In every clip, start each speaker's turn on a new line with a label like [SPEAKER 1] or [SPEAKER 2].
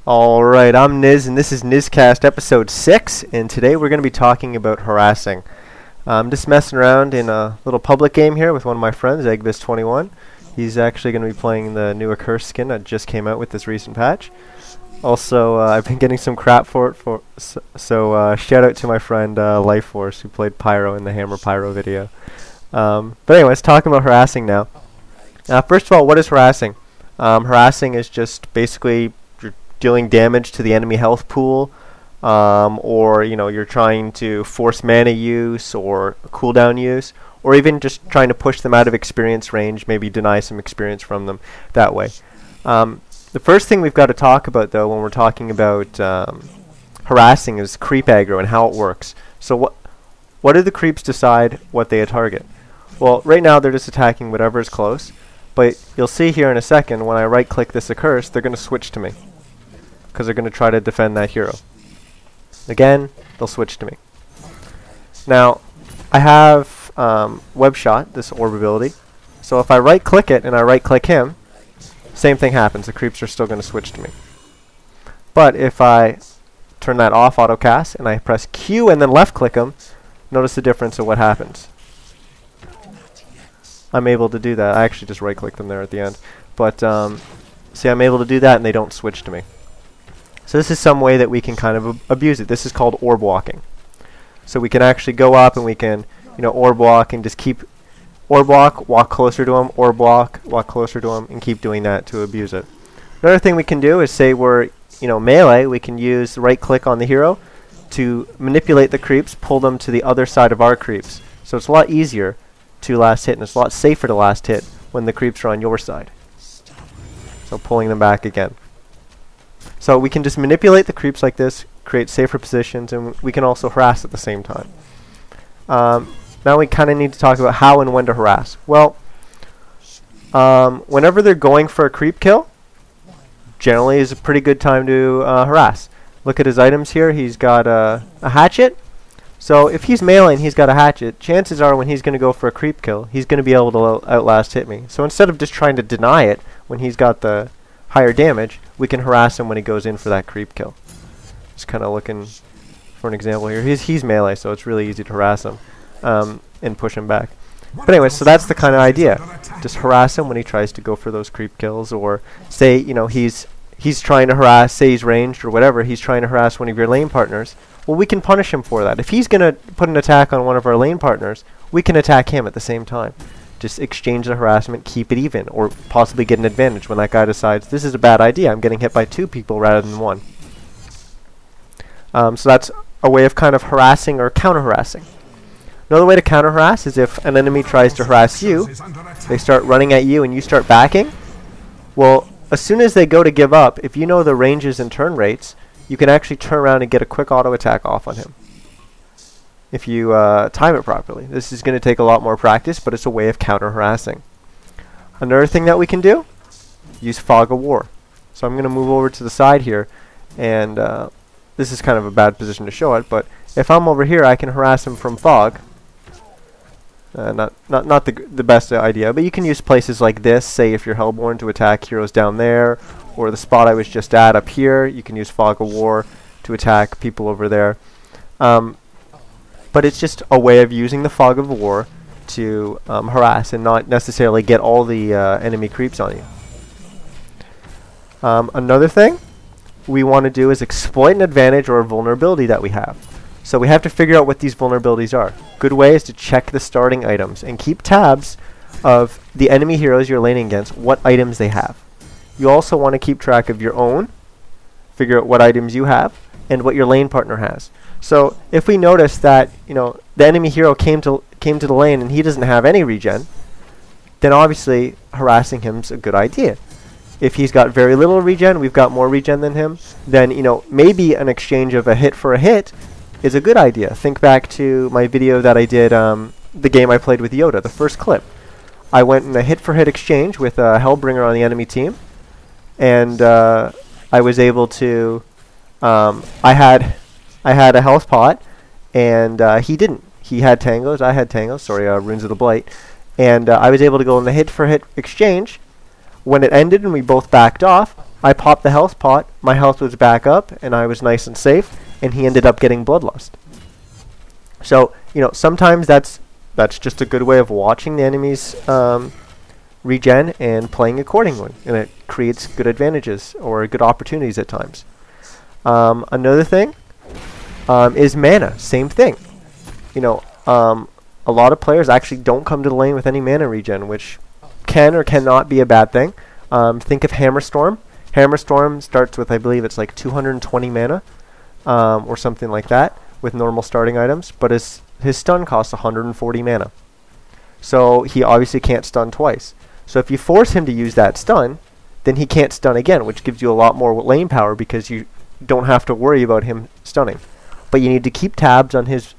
[SPEAKER 1] Alright, I'm Niz, and this is NizCast episode 6, and today we're going to be talking about harassing. I'm just messing around in a little public game here with one of my friends, Ep6 He's actually going to be playing the new Accursed skin that just came out with this recent patch. Also, I've been getting some crap for it, so shout out to my friend Lifeforce, who played Pyro in the Hammer Pyro video. But anyways, talking about harassing now. First of all, what is harassing? Harassing is just basically dealing damage to the enemy health pool, or you're trying to force mana use or cooldown use, or even just trying to push them out of experience range, maybe deny some experience from them that way. The first thing we've got to talk about, though, when we're talking about harassing is creep aggro and how it works. So what do the creeps decide what they target? Well, right now they're just attacking whatever is close, but you'll see here in a second when I right click this Accursed, they're going to switch to me, because they're going to try to defend that hero. Again, they'll switch to me. Now, I have Web Shot, this orb ability. So if I right click it and I right click him, same thing happens. The creeps are still going to switch to me. But if I turn that off, auto cast, and I press Q and then left click him, notice the difference of what happens. I'm able to do that. I actually just right click them there at the end. But see, I'm able to do that and they don't switch to me. So this is some way that we can kind of abuse it. This is called Orb-Walking. So we can actually go up and we can, Orb-Walk and just keep Orb-Walk, walk closer to him, Orb-Walk, walk closer to him, and keep doing that to abuse it. Another thing we can do is say we're, melee, we can use right-click on the hero to manipulate the creeps, pull them to the other side of our creeps. So it's a lot easier to last hit, and it's a lot safer to last hit when the creeps are on your side. So pulling them back again. So we can just manipulate the creeps like this, create safer positions, and we can also harass at the same time. Now we kind of need to talk about how and when to harass. Well, whenever they're going for a creep kill, generally is a pretty good time to harass. Look at his items here. He's got a hatchet. So if he's melee and he's got a hatchet, chances are when he's going to go for a creep kill, he's going to be able to outlast hit me. So instead of just trying to deny it when he's got the higher damage, we can harass him when he goes in for that creep kill. Just kind of looking for an example here. He's melee, so it's really easy to harass him and push him back. But anyway, so that's the kind of idea. Just harass him when he tries to go for those creep kills, or say he's trying to harass, say he's ranged or whatever, he's trying to harass one of your lane partners. Well, we can punish him for that. If he's going to put an attack on one of our lane partners, we can attack him at the same time. Just exchange the harassment, keep it even, or possibly get an advantage when that guy decides, this is a bad idea, I'm getting hit by 2 people rather than 1. So that's a way of kind of harassing or counter-harassing. Another way to counter-harass is if an enemy tries to harass you, they start running at you and you start backing. Well, as soon as they go to give up, if you know the ranges and turn rates, you can actually turn around and get a quick auto attack off on him if you time it properly. This is going to take a lot more practice, but it's a way of counter-harassing. Another thing that we can do, use Fog of War. So I'm going to move over to the side here, and this is kind of a bad position to show it, but if I'm over here, I can harass him from Fog. Not the best idea, but you can use places like this, say if you're Hellborn, to attack heroes down there, or the spot I was just at up here. You can use Fog of War to attack people over there. But it's just a way of using the Fog of War to harass and not necessarily get all the enemy creeps on you. Another thing we want to do is exploit an advantage or a vulnerability that we have. So we have to figure out what these vulnerabilities are. Good way is to check the starting items and keep tabs of the enemy heroes you're laning against, what items they have. You also want to keep track of your own, figure out what items you have, and what your lane partner has. So if we notice that the enemy hero came to the lane and he doesn't have any regen, then obviously harassing him's a good idea. If he's got very little regen, we've got more regen than him, then maybe an exchange of a hit for a hit is a good idea. Think back to my video that I did, the game I played with Yoda, the first clip. I went in a hit for hit exchange with a Hellbringer on the enemy team, and I was able to I had a health pot, and he didn't. He had tangos, I had tangos, sorry, Runes of the Blight, and I was able to go in the hit for hit exchange. When it ended and we both backed off, I popped the health pot, my health was back up, and I was nice and safe, and he ended up getting bloodlust. So, you know, sometimes that's just a good way of watching the enemies regen and playing accordingly, and it creates good advantages or good opportunities at times. Another thing is mana. Same thing. You know, a lot of players actually don't come to the lane with any mana regen, which can or cannot be a bad thing. Think of Hammerstorm. Hammerstorm starts with, I believe it's like 220 mana, or something like that, with normal starting items, but his stun costs 140 mana. So he obviously can't stun twice. So if you force him to use that stun, then he can't stun again, which gives you a lot more lane power because you don't have to worry about him stunning. But you need to keep tabs on his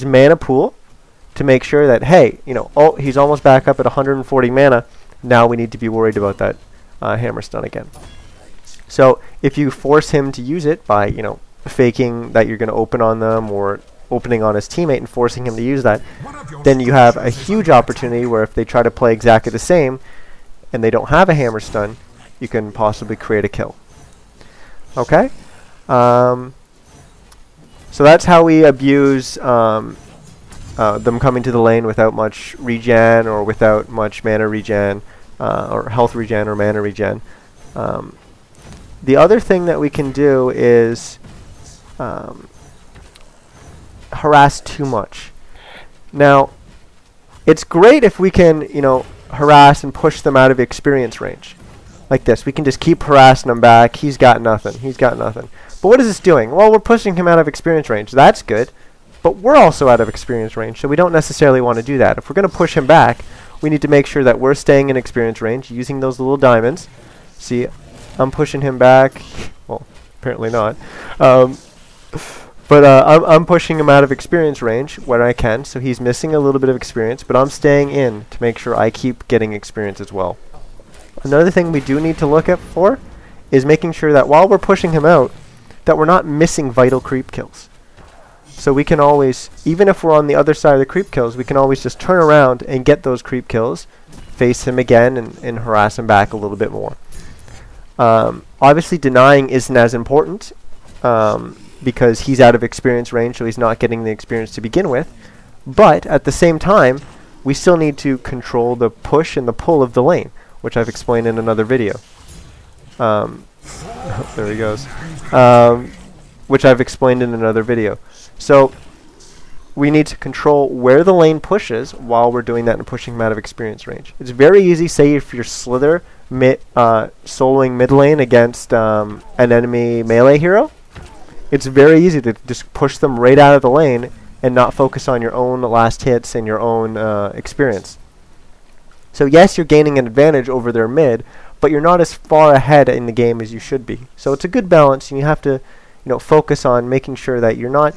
[SPEAKER 1] mana pool to make sure that, hey, you know, oh, he's almost back up at 140 mana. Now we need to be worried about that hammer stun again. So if you force him to use it by, you know, faking that you're going to open on them or opening on his teammate and forcing him to use that, then you have a huge opportunity where if they try to play exactly the same and they don't have a hammer stun, you can possibly create a kill. Okay? So that's how we abuse them coming to the lane without much regen or without much mana regen, or health regen or mana regen. The other thing that we can do is harass too much. Now, it's great if we can, you know, harass and push them out of experience range. Like this. We can just keep harassing him back. He's got nothing. He's got nothing. But what is this doing? Well, we're pushing him out of experience range. That's good. But we're also out of experience range, so we don't necessarily want to do that. If we're going to push him back, we need to make sure that we're staying in experience range using those little diamonds. See, I'm pushing him back. Well, apparently not. But I'm pushing him out of experience range when I can, so he's missing a little bit of experience, but I'm staying in to make sure I keep getting experience as well. Another thing we do need to look at for is making sure that while we're pushing him out, that we're not missing vital creep kills. So we can always, even if we're on the other side of the creep kills, we can always just turn around and get those creep kills, face him again, and harass him back a little bit more. Obviously denying isn't as important, because he's out of experience range, so he's not getting the experience to begin with. But at the same time, we still need to control the push and the pull of the lane, which I've explained in another video. There he goes. Which I've explained in another video. So we need to control where the lane pushes while we're doing that and pushing him out of experience range. It's very easy, say if you're Slither soloing mid lane against an enemy melee hero, it's very easy to just push them right out of the lane and not focus on your own last hits and your own experience. So yes, you're gaining an advantage over their mid, but you're not as far ahead in the game as you should be. So it's a good balance, and you have to, you know, focus on making sure that you're not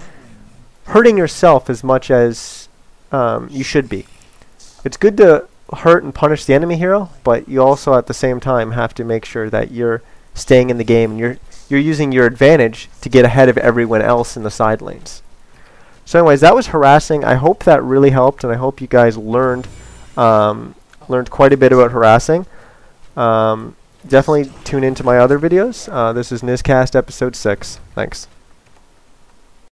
[SPEAKER 1] hurting yourself as much as you should be. It's good to hurt and punish the enemy hero, but you also at the same time have to make sure that you're staying in the game and you're using your advantage to get ahead of everyone else in the side lanes. So anyways, that was harassing. I hope that really helped, and I hope you guys learned quite a bit about harassing. Definitely tune into my other videos. This is NizCast episode 6. Thanks.